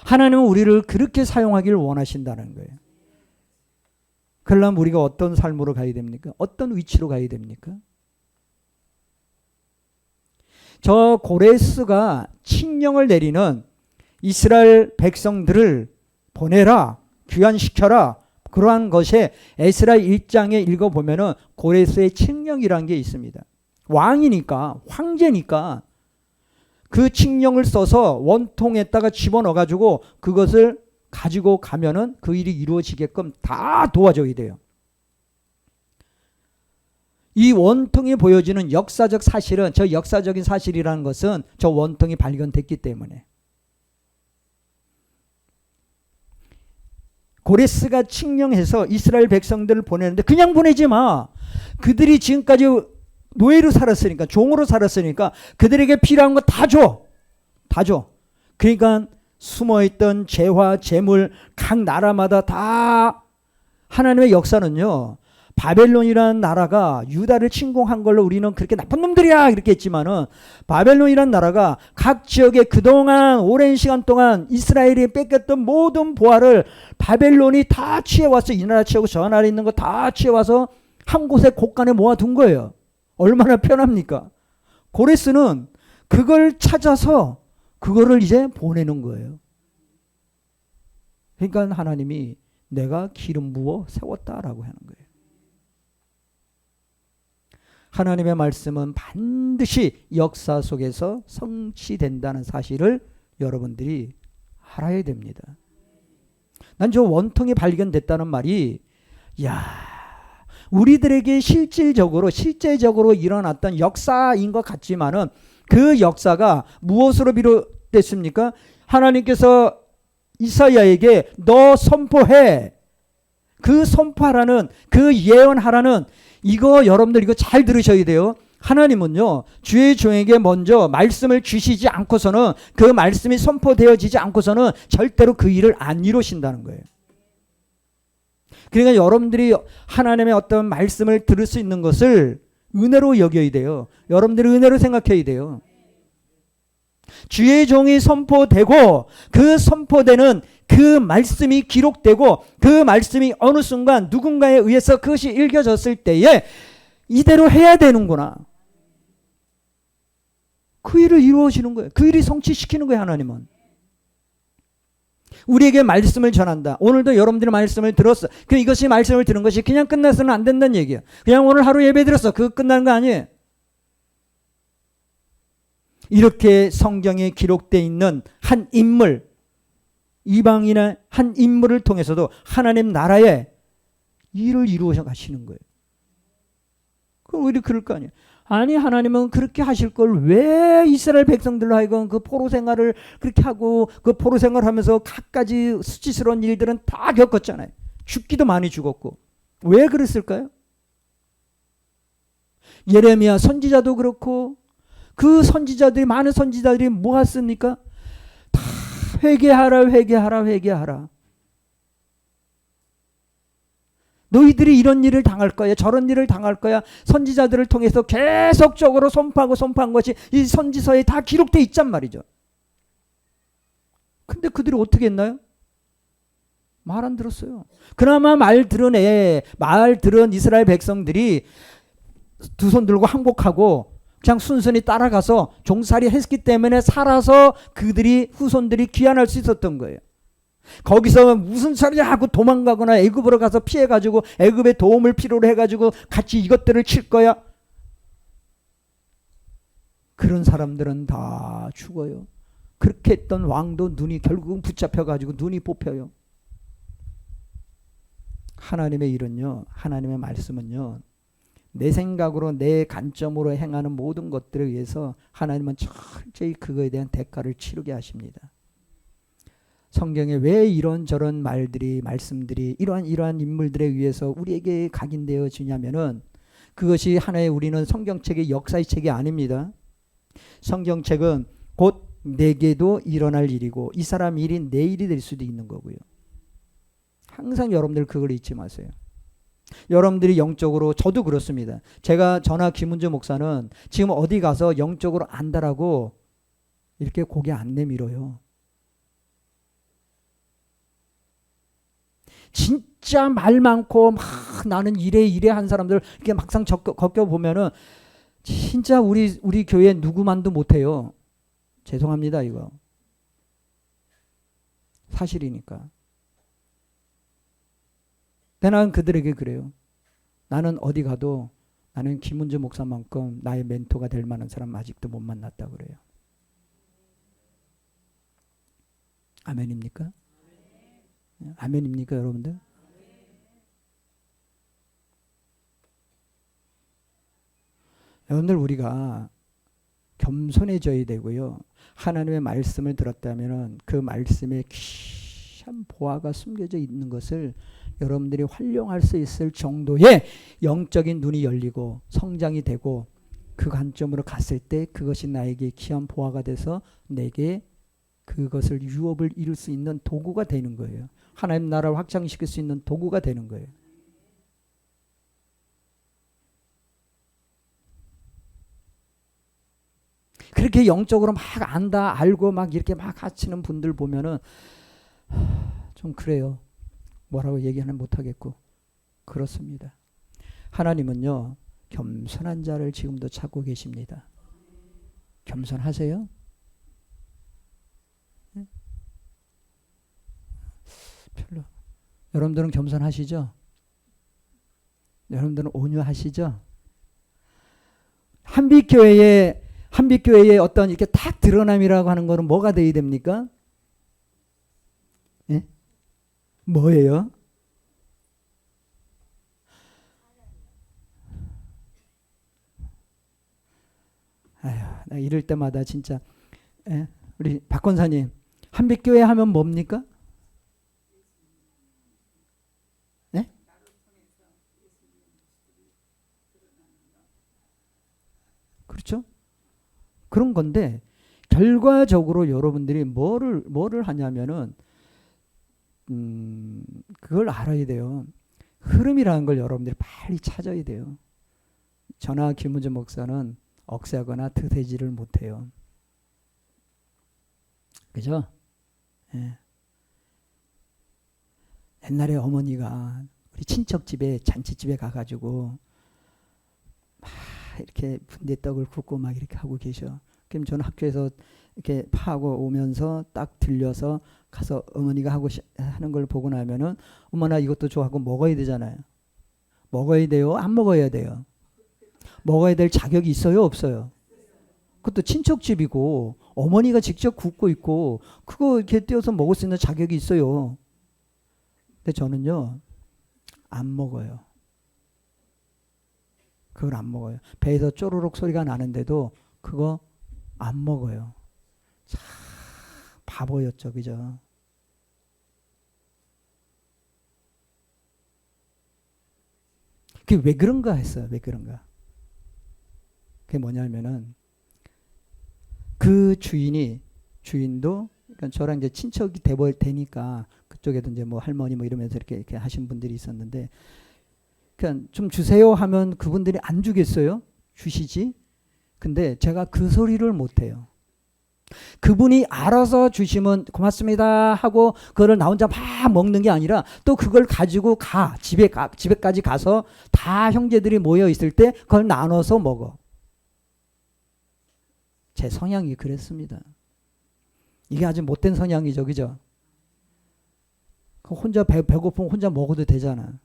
하나님은 우리를 그렇게 사용하기를 원하신다는 거예요. 그러려면 우리가 어떤 삶으로 가야 됩니까? 어떤 위치로 가야 됩니까? 저 고레스가 칙령을 내리는 이스라엘 백성들을 보내라, 귀환시켜라, 그러한 것에 에스라 1장에 읽어보면은 고레스의 칙령이라는 게 있습니다. 왕이니까, 황제니까 그 칙령을 써서 원통에다가 집어넣어가지고 그것을 가지고 가면은 그 일이 이루어지게끔 다 도와줘야 돼요. 이 원통이 보여지는 역사적 사실은, 저 역사적인 사실이라는 것은 저 원통이 발견됐기 때문에. 고레스가 칙령해서 이스라엘 백성들을 보내는데 그냥 보내지 마. 그들이 지금까지 노예로 살았으니까, 종으로 살았으니까 그들에게 필요한 거 다 줘. 다 줘. 그러니까 숨어있던 재화, 재물 각 나라마다 다. 하나님의 역사는요, 바벨론이라는 나라가 유다를 침공한 걸로 우리는 그렇게 나쁜 놈들이야 이렇게 했지만은, 바벨론이라는 나라가 각 지역에 그동안 오랜 시간 동안 이스라엘이 뺏겼던 모든 보화를 바벨론이 다 취해왔어. 이 나라 취하고 저 나라에 있는 거 다 취해와서 한 곳에 곳간에 모아둔 거예요. 얼마나 편합니까? 고레스는 그걸 찾아서 그거를 이제 보내는 거예요. 그러니까 하나님이 내가 기름 부어 세웠다라고 하는 거예요. 하나님의 말씀은 반드시 역사 속에서 성취된다는 사실을 여러분들이 알아야 됩니다. 난 저 원통이 발견됐다는 말이, 우리들에게 실제적으로 일어났던 역사인 것 같지만은 그 역사가 무엇으로 비롯됐습니까? 하나님께서 이사야에게 너 선포해. 그 선포하라는, 그 예언하라는, 이거 여러분들 이거 잘 들으셔야 돼요. 하나님은요, 주의 종에게 먼저 말씀을 주시지 않고서는, 그 말씀이 선포되어지지 않고서는 절대로 그 일을 안 이루신다는 거예요. 그러니까 여러분들이 하나님의 어떤 말씀을 들을 수 있는 것을 은혜로 여겨야 돼요. 여러분들이 은혜로 생각해야 돼요. 주의 종이 선포되고 그 선포되는 그 말씀이 기록되고 그 말씀이 어느 순간 누군가에 의해서 그것이 읽혀졌을 때에 이대로 해야 되는구나. 그 일을 이루어지는 거예요. 그 일이 성취시키는 거예요. 하나님은. 우리에게 말씀을 전한다. 오늘도 여러분들의 말씀을 들었어. 이것이 말씀을 들은 것이 그냥 끝나서는 안 된다는 얘기예요. 그냥 오늘 하루 예배 들었어. 그거 끝나는 거 아니에요. 이렇게 성경에 기록되어 있는 한 인물, 이방인의 한 인물을 통해서도 하나님 나라의 일을 이루어 가시는 거예요. 그럼 우리 그럴 거 아니에요. 아니 하나님은 그렇게 하실 걸 왜 이스라엘 백성들로 하여금 그 포로 생활을 그렇게 하고 그 포로 생활을 하면서 갖가지 수치스러운 일들은 다 겪었잖아요. 죽기도 많이 죽었고. 왜 그랬을까요? 예레미야 선지자도 그렇고 그 선지자들이 많은 선지자들이 뭐 했습니까? 다 회개하라 회개하라 회개하라. 너희들이 이런 일을 당할 거야. 저런 일을 당할 거야. 선지자들을 통해서 계속적으로 선포하고 선포한 것이 이 선지서에 다 기록되어 있단 말이죠. 근데 그들이 어떻게 했나요? 말 안 들었어요. 그나마 말 들은 이스라엘 백성들이 두 손 들고 항복하고 그냥 순순히 따라가서 종살이 했기 때문에 살아서 그들이 후손들이 귀환할 수 있었던 거예요. 거기서 무슨 소리 하고 도망가거나 애굽으로 가서 피해가지고 애굽의 도움을 필요로 해가지고 같이 이것들을 칠 거야. 그런 사람들은 다 죽어요. 그렇게 했던 왕도 눈이 결국은 붙잡혀가지고 눈이 뽑혀요. 하나님의 일은요, 하나님의 말씀은요, 내 생각으로 내 관점으로 행하는 모든 것들에 의해서 하나님은 철저히 그거에 대한 대가를 치르게 하십니다. 성경에 왜 이런저런 말씀들이 이러한 인물들에 의해서 우리에게 각인되어 지냐면은 그것이 하나의 우리는 성경책의 역사의 책이 아닙니다. 성경책은 곧 내게도 일어날 일이고 이 사람 일이 내 일이 될 수도 있는 거고요. 항상 여러분들 그걸 잊지 마세요. 여러분들이 영적으로 저도 그렇습니다. 저나 김은주 목사는 지금 어디 가서 영적으로 안다라고 이렇게 고개 안 내밀어요. 진짜 말 많고 막 나는 이래 한 사람들 이렇게 막상 겪어보면은 진짜 우리 교회 누구만도 못해요. 죄송합니다 이거. 사실이니까. 나는 그들에게 그래요. 나는 어디 가도 나는 김은주 목사만큼 나의 멘토가 될 만한 사람 아직도 못 만났다 그래요. 아멘입니까? 아멘입니까 여러분들? 여러분들 우리가 겸손해져야 되고요. 하나님의 말씀을 들었다면 그 말씀에 귀한 보화가 숨겨져 있는 것을 여러분들이 활용할 수 있을 정도의 영적인 눈이 열리고 성장이 되고 그 관점으로 갔을 때 그것이 나에게 귀한 보화가 돼서 내게 그것을 유업을 이룰 수 있는 도구가 되는 거예요. 하나님 나라를 확장시킬 수 있는 도구가 되는 거예요. 그렇게 영적으로 막 안다 알고 막 이렇게 막 하시는 분들 보면은 좀 그래요. 뭐라고 얘기는 못하겠고 그렇습니다. 하나님은요 겸손한 자를 지금도 찾고 계십니다. 겸손하세요? 네? 별로. 여러분들은 겸손하시죠? 여러분들은 온유하시죠? 한빛교회의 어떤 이렇게 딱 드러남이라고 하는 거는 뭐가 되어야 됩니까? 예? 뭐예요? 아휴, 나 이럴 때마다 진짜 우리 박 권사님 한빛교회 하면 뭡니까? 네? 그렇죠? 그런 건데 결과적으로 여러분들이 뭐를 하냐면은 그걸 알아야 돼요. 흐름이라는 걸 여러분들이 빨리 찾아야 돼요. 저나 김은주 목사는 억세하거나 드세지를 못해요. 그죠? 예. 옛날에 어머니가 우리 친척 집에 잔치집에 가가지고 막 이렇게 붕대떡을 굽고 막 이렇게 하고 계셔. 그럼 저는 학교에서 이렇게 파하고 오면서 딱 들려서 가서 어머니가 하는 걸 보고 나면은 어머나 이것도 좋아하고 먹어야 되잖아요. 먹어야 돼요? 안 먹어야 돼요? 먹어야 될 자격이 있어요? 없어요? 그것도 친척집이고 어머니가 직접 굽고 있고 그거 이렇게 띄워서 먹을 수 있는 자격이 있어요. 근데 저는요 안 먹어요. 그걸 안 먹어요. 배에서 쪼르륵 소리가 나는데도 그거 안 먹어요. 참 바보였죠. 그죠? 그게 왜 그런가 했어요. 왜 그런가. 그게 뭐냐면은 그 주인도 그러니까 저랑 이제 친척이 되니까 그쪽에도 이제 뭐 할머니 뭐 이러면서 이렇게 하신 분들이 있었는데 그냥 좀 주세요 하면 그분들이 안 주겠어요? 주시지. 근데 제가 그 소리를 못 해요. 그분이 알아서 주시면 고맙습니다 하고 그거를 나 혼자 막 먹는 게 아니라 또 그걸 가지고 집에까지 가서 다 형제들이 모여 있을 때 그걸 나눠서 먹어. 제 성향이 그랬습니다. 이게 아주 못된 성향이죠. 그죠? 혼자 배고프면 혼자 먹어도 되잖아.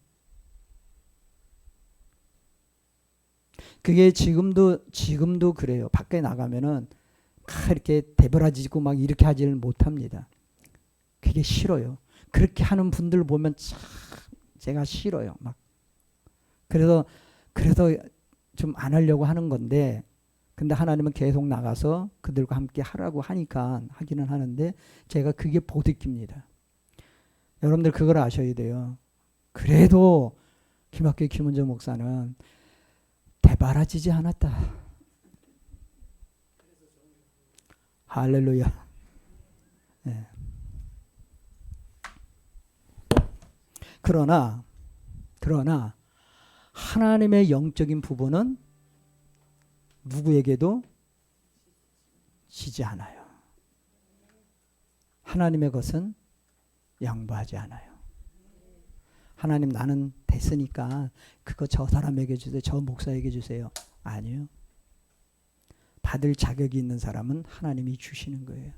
그게 지금도 그래요. 밖에 나가면은 이렇게 대버라지고 막 이렇게 하지를 못합니다. 그게 싫어요. 그렇게 하는 분들 보면 참 제가 싫어요. 막 그래서 좀 안 하려고 하는 건데 근데 하나님은 계속 나가서 그들과 함께 하라고 하니까 하기는 하는데 제가 그게 보드깁니다. 여러분들 그걸 아셔야 돼요. 그래도 김학규 김은정 목사는 대바라지지 않았다. 할렐루야. 네. 그러나 하나님의 영적인 부분은 누구에게도 지지 않아요. 하나님의 것은 양보하지 않아요. 하나님 나는 됐으니까 그거 저 사람에게 주세요. 저 목사에게 주세요. 아니요. 받을 자격이 있는 사람은 하나님이 주시는 거예요.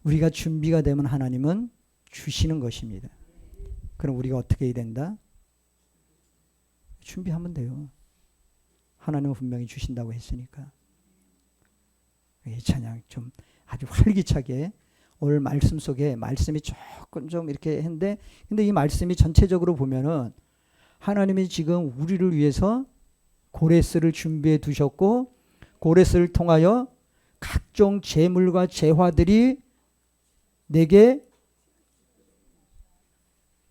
우리가 준비가 되면 하나님은 주시는 것입니다. 그럼 우리가 어떻게 해야 된다? 준비하면 돼요. 하나님은 분명히 주신다고 했으니까. 이 찬양 좀 아주 활기차게 오늘 말씀 속에 말씀이 조금 좀 이렇게 했는데 근데 이 말씀이 전체적으로 보면은 하나님이 지금 우리를 위해서 고레스를 준비해 두셨고 고레스를 통하여 각종 재물과 재화들이 내게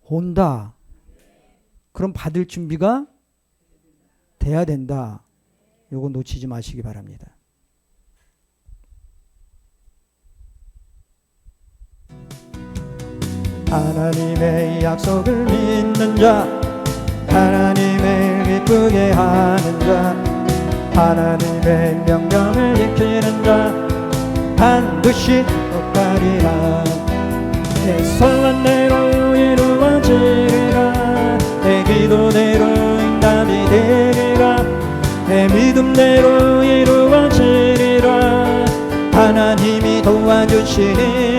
온다. 그럼 받을 준비가 돼야 된다. 요거 놓치지 마시기 바랍니다. 하나님의 약속을 믿는 자, 하나님을 기쁘게 하는 자, 하나님의 명령을 지키는 자 반드시 복하리라. 내 소원대로 이루어지리라. 내 기도대로 응답이 되리라. 내 믿음대로 이루어지리라. 하나님이 도와주시니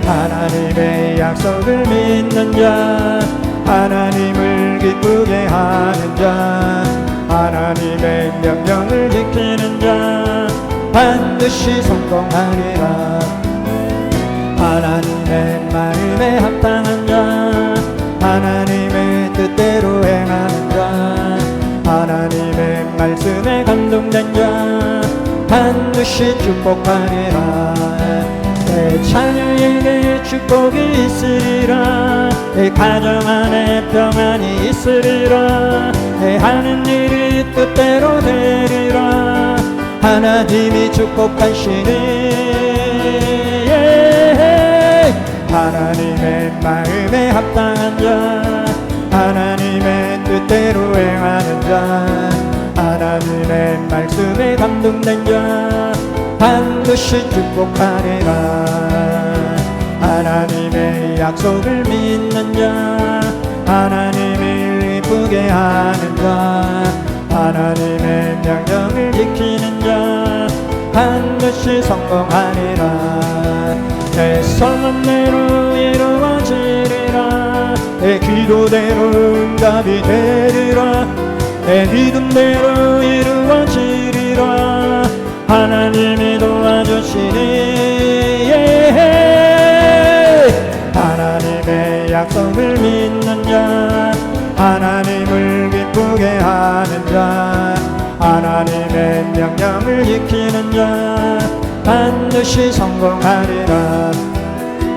하나님의 약속을 믿는 자, 하나님을 기쁘게 하는 자, 하나님의 명령을 지키는 자 반드시 성공하리라. 하나님의 마음에 합당한 자, 하나님의 뜻대로 행하는 자, 하나님의 말씀에 감동된 자 반드시 축복하리라. 내 자녀에게 축복이 있으리라. 내 가정 안에 평안이 있으리라. 내 하는 일이 뜻대로 되리라. 하나님이 축복하시니 하나님의 마음에 합당한 자, 하나님의 뜻대로 행하는 자, 하나님의 말씀에 감동된 자 반드시 축복하리라. 하나님의 약속을 믿는 자, 하나님을 기쁘게 하는 자, 하나님의 명령을 지키는 자 반드시 성공하리라. 내 소원대로 이루어지리라. 내 기도대로 응답이 되리라. 내 믿음대로 이루어지리라. 하나님이 도와주시니. 하나님의 약속을 믿는 자, 하나님을 기쁘게 하는 자, 하나님의 명령을 지키는 자 반드시 성공하리라.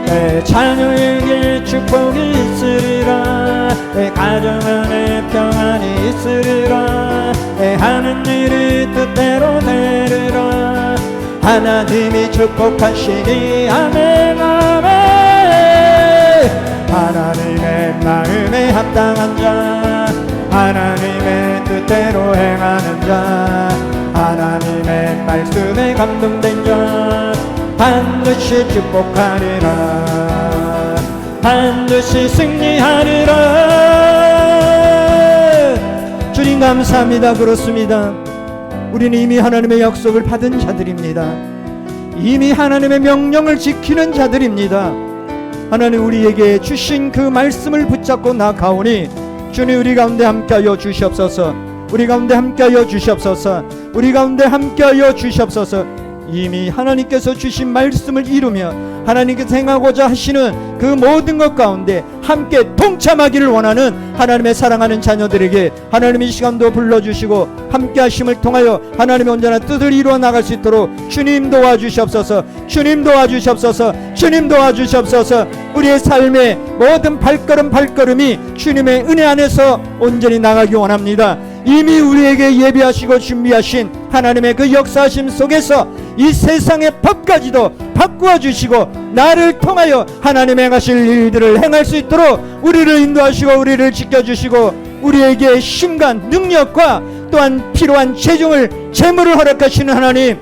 내 자녀에게 축복이 있으리라. 내 가정 안에 평안이 있으리라. 내 하는 일이 뜻대로 되리라. 하나님이 축복하시니. 아멘 아멘. 하나님의 마음에 합당한 자, 하나님의 뜻대로 행하는 자, 하나님의 말씀에 감동된 자 반드시 축복하리라. 반드시 승리하리라. 주님 감사합니다. 그렇습니다. 우리는 이미 하나님의 약속을 받은 자들입니다. 이미 하나님의 명령을 지키는 자들입니다. 하나님 우리에게 주신 그 말씀을 붙잡고 나가오니 주님 우리 가운데 함께하여 주시옵소서. 우리 가운데 함께하여 주시옵소서. 우리 가운데 함께하여 주시옵소서. 이미 하나님께서 주신 말씀을 이루며 하나님께서 행하고자 하시는 그 모든 것 가운데 함께 동참하기를 원하는 하나님의 사랑하는 자녀들에게 하나님의 이 시간도 불러주시고 함께 하심을 통하여 하나님의 온전한 뜻을 이루어 나갈 수 있도록 주님 도와주시옵소서. 주님 도와주시옵소서. 주님 도와주시옵소서. 우리의 삶의 모든 발걸음이 주님의 은혜 안에서 온전히 나가기 원합니다. 이미 우리에게 예비하시고 준비하신 하나님의 그 역사하심 속에서 이 세상의 법까지도 바꾸어 주시고 나를 통하여 하나님 행하실 일들을 행할 수 있도록 우리를 인도하시고 우리를 지켜주시고 우리에게 힘과 능력과 또한 필요한 재물을 허락하시는 하나님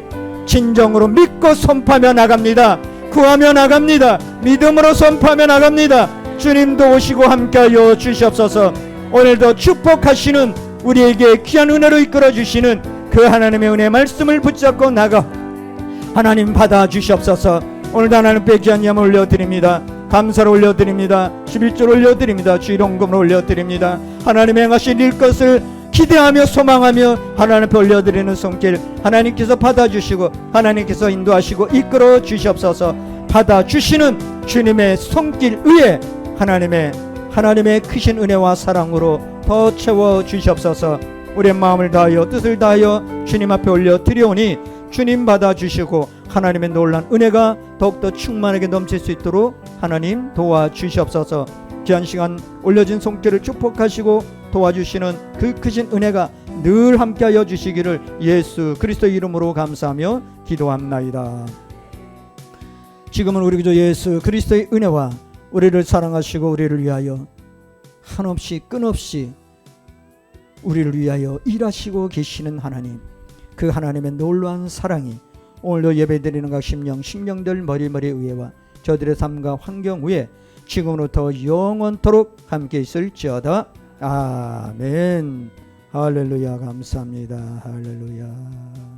진정으로 믿고 선포하며 나갑니다. 구하며 나갑니다. 믿음으로 선포하며 나갑니다. 주님도 오시고 함께하여 주시옵소서. 오늘도 축복하시는 우리에게 귀한 은혜로 이끌어 주시는 그 하나님의 은혜 말씀을 붙잡고 나가 하나님 받아 주시옵소서. 오늘도 하나님께 귀한 예물 올려드립니다. 감사를 올려드립니다. 11절 올려드립니다. 주일원금을 올려드립니다. 하나님 행하실 일 것을 기대하며 소망하며 하나님 앞에 올려드리는 손길 하나님께서 받아주시고 하나님께서 인도하시고 이끌어 주시옵소서. 받아주시는 주님의 손길 위에 하나님의 크신 은혜와 사랑으로 더 채워 주시옵소서. 우리의 마음을 다하여 뜻을 다하여 주님 앞에 올려드리오니 주님 받아주시고 하나님의 놀라운 은혜가 더욱더 충만하게 넘칠 수 있도록 하나님 도와주시옵소서. 귀한 시간 올려진 손길을 축복하시고 도와주시는 그 크신 은혜가 늘 함께하여 주시기를 예수 그리스도의 이름으로 감사하며 기도합나이다. 지금은 우리 구주 예수 그리스도의 은혜와 우리를 사랑하시고 우리를 위하여 한없이 끊없이 우리를 위하여 일하시고 계시는 하나님, 그 하나님의 놀라운 사랑이 오늘도 예배드리는 각 심령들 머리머리 위에와 저들의 삶과 환경 위에 지금으로부터 영원토록 함께 있을지어다. 아멘. 할렐루야. 감사합니다. 할렐루야.